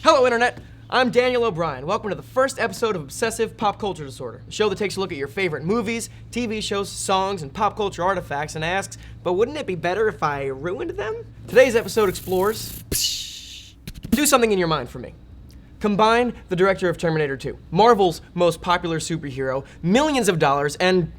Hello, Internet! I'm Daniel O'Brien. Welcome to the first episode of Obsessive Pop Culture Disorder, a show that takes a look at your favorite movies, TV shows, songs, and pop culture artifacts and asks, but wouldn't it be better if I ruined them? Today's episode explores... Do something in your mind for me. Combine the director of Terminator 2, Marvel's most popular superhero, millions of dollars, and...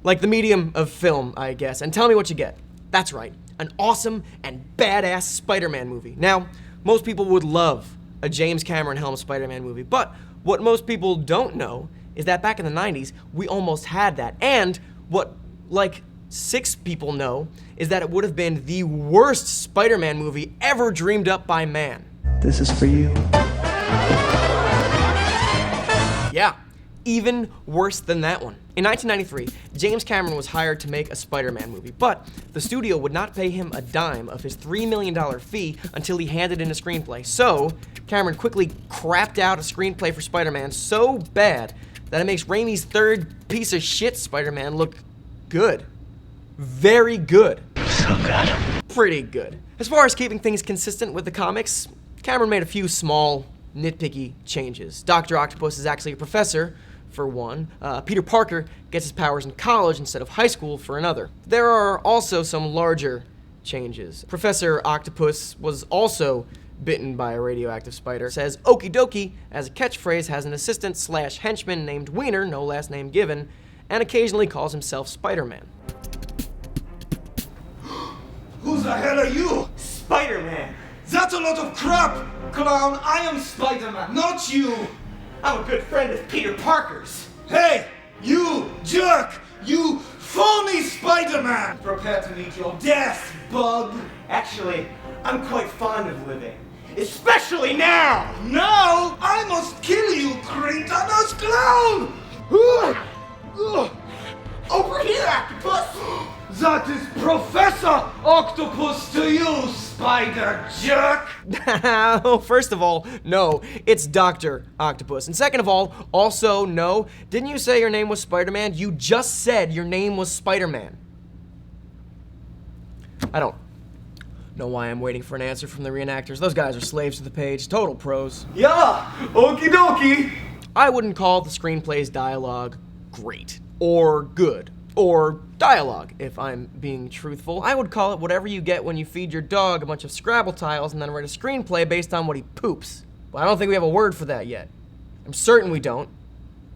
like the medium of film, I guess, and tell me what you get. That's right, an awesome and badass Spider-Man movie. Now, most people would love a James Cameron helmed Spider-Man movie, but what most people don't know is that back in the 90s, we almost had that. And what, like, 6 people know is that it would have been the worst Spider-Man movie ever dreamed up by man. This is for you. Yeah, even worse than that one. In 1993, James Cameron was hired to make a Spider-Man movie, but the studio would not pay him a dime of his $3 million fee until he handed in a screenplay. So, Cameron quickly crapped out a screenplay for Spider-Man so bad that it makes Raimi's third piece of shit Spider-Man look good. Very good. So good. Pretty good. As far as keeping things consistent with the comics, Cameron made a few small, nitpicky changes. Dr. Octopus is actually a professor, for one. Peter Parker gets his powers in college instead of high school, for another. There are also some larger changes. Professor Octopus was also bitten by a radioactive spider. Says okie dokie as a catchphrase, has an assistant slash henchman named Wiener, no last name given, and occasionally calls himself Spider-Man. Who the hell are you? Spider-Man! That's a lot of crap! Clown, I am Spider-Man, not you! I'm a good friend of Peter Parker's. Hey, you jerk! You phony Spider-Man! Prepare to meet your death, bug! Actually, I'm quite fond of living. Especially now! Now, I must kill you, Crintonous clown! Over here, Octopus! That is Professor Octopus to you, spider jerk! First of all, no, it's Dr. Octopus. And second of all, also no. Didn't you say your name was Spider-Man? You just said your name was Spider-Man. I don't know why I'm waiting for an answer from the reenactors. Those guys are slaves to the page, total pros. Yeah, okie dokie! I wouldn't call the screenplay's dialogue great, or good, or dialogue, if I'm being truthful. I would call it whatever you get when you feed your dog a bunch of Scrabble tiles and then write a screenplay based on what he poops. But I don't think we have a word for that yet. I'm certain we don't.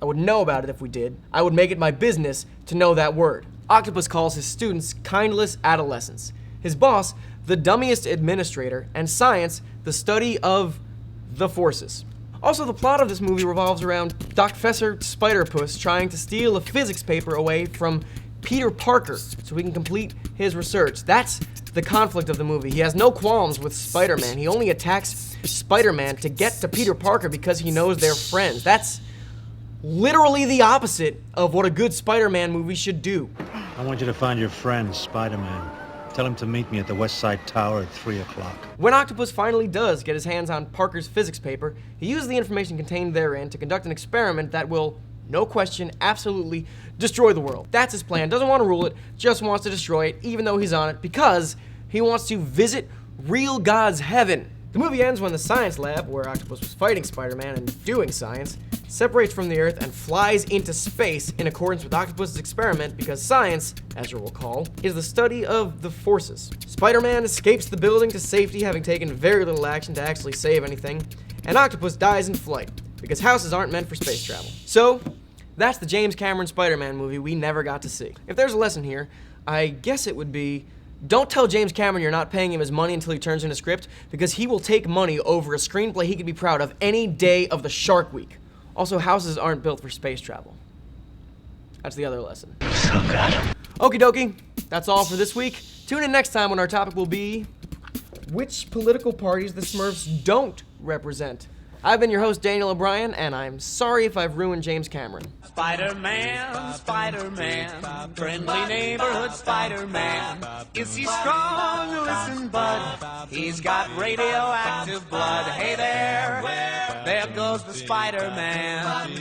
I would know about it if we did. I would make it my business to know that word. Octopus calls his students kindless adolescents. His boss, the dummiest administrator, and science, the study of the forces. Also, the plot of this movie revolves around Professor Spider-Puss trying to steal a physics paper away from Peter Parker so he can complete his research. That's the conflict of the movie. He has no qualms with Spider-Man. He only attacks Spider-Man to get to Peter Parker because he knows they're friends. That's literally the opposite of what a good Spider-Man movie should do. I want you to find your friend, Spider-Man. Tell him to meet me at the West Side Tower at 3 o'clock. When Octopus finally does get his hands on Parker's physics paper, he uses the information contained therein to conduct an experiment that will, no question, absolutely destroy the world. That's his plan. Doesn't want to rule it, just wants to destroy it, even though he's on it, because he wants to visit real God's heaven. The movie ends when the science lab, where Octopus was fighting Spider-Man and doing science, separates from the Earth and flies into space in accordance with Octopus's experiment, because science, as you'll recall, is the study of the forces. Spider-Man escapes the building to safety, having taken very little action to actually save anything, and Octopus dies in flight, because houses aren't meant for space travel. So, that's the James Cameron Spider-Man movie we never got to see. If there's a lesson here, I guess it would be, don't tell James Cameron you're not paying him his money until he turns in a script, because he will take money over a screenplay he could be proud of any day of the Shark Week. Also, houses aren't built for space travel. That's the other lesson. So good. Okie dokie, that's all for this week. Tune in next time when our topic will be which political parties the Smurfs don't represent. I've been your host, Daniel O'Brien, and I'm sorry if I've ruined James Cameron. Spider-Man, Spider-Man, friendly neighborhood Spider-Man. Is he strong? Listen, bud, he's got radioactive blood. Hey there goes the Spider-Man.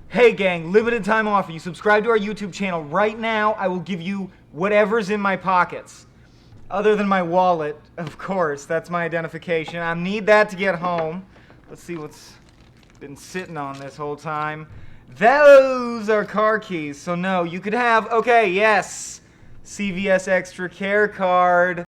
Hey gang, limited time offer. You subscribe to our YouTube channel right now, I will give you whatever's in my pockets. Other than my wallet, of course. That's my identification. I need that to get home. Let's see what's been sitting on this whole time. Those are car keys. So no, you could have, okay, yes, CVS Extra Care card.